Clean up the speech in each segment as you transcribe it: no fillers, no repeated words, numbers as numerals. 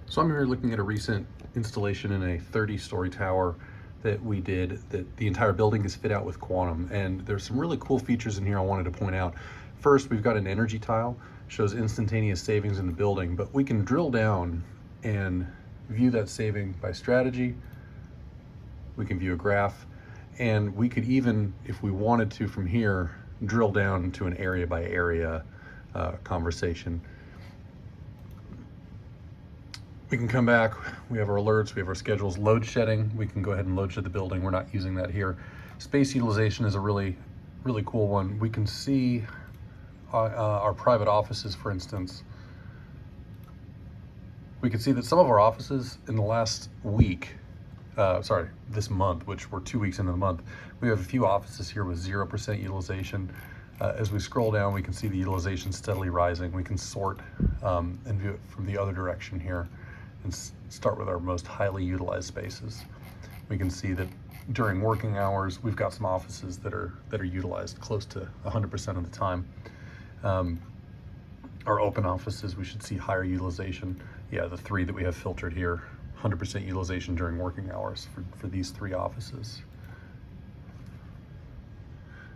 So I'm here looking at a recent installation in a 30-story tower that we did, that the entire building is fit out with Quantum. And there's some really cool features in here I wanted to point out. First, we've got an energy tile, shows instantaneous savings in the building, but we can drill down and view that saving by strategy. We can view a graph, and we could even, if we wanted to from here, drill down to an area by area conversation. We can come back, we have our alerts, we have our schedules. Load shedding, we can go ahead and load shed the building. We're not using that here. Space utilization is a really cool one. We can see our private offices, for instance. We can see that some of our offices in the last week, this month, which we're 2 weeks into the month, we have a few offices here with 0% utilization. As we scroll down, we can see the utilization steadily rising. We can sort and view it from the other direction here and start with our most highly utilized spaces. We can see that during working hours, we've got some offices that are utilized close to 100% of the time. Our open offices, we should see higher utilization. Yeah, the 3 that we have filtered here, 100% utilization during working hours for these 3 offices.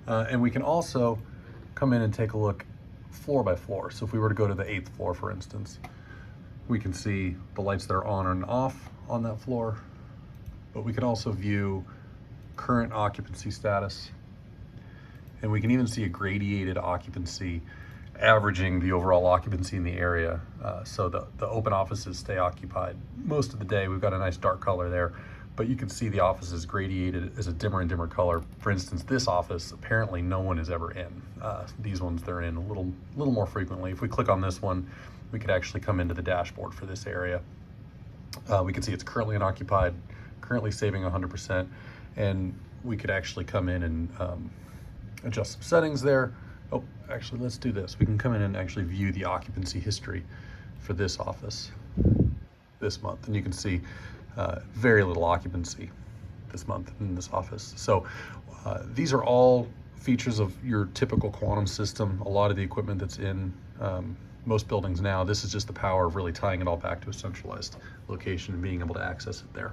And we can also come in and take a look floor by floor. So if we were to go to the 8th floor, for instance, we can see the lights that are on and off on that floor, but we can also view current occupancy status, and we can even see a gradiated occupancy averaging the overall occupancy in the area. So the open offices stay occupied most of the day. We've got a nice dark color there, but you can see the office is gradiated as a dimmer and dimmer color. For instance, this office, apparently no one is ever in. These ones, they're in a little more frequently. If we click on this one, we could actually come into the dashboard for this area. We can see it's currently unoccupied, currently saving 100%, and we could actually come in and adjust some settings there. Oh, actually, let's do this. We can come in and actually view the occupancy history for this office this month, and you can see very little occupancy this month in this office. So these are all features of your typical Quantum system. A lot of the equipment that's in most buildings now, this is just the power of really tying it all back to a centralized location and being able to access it there.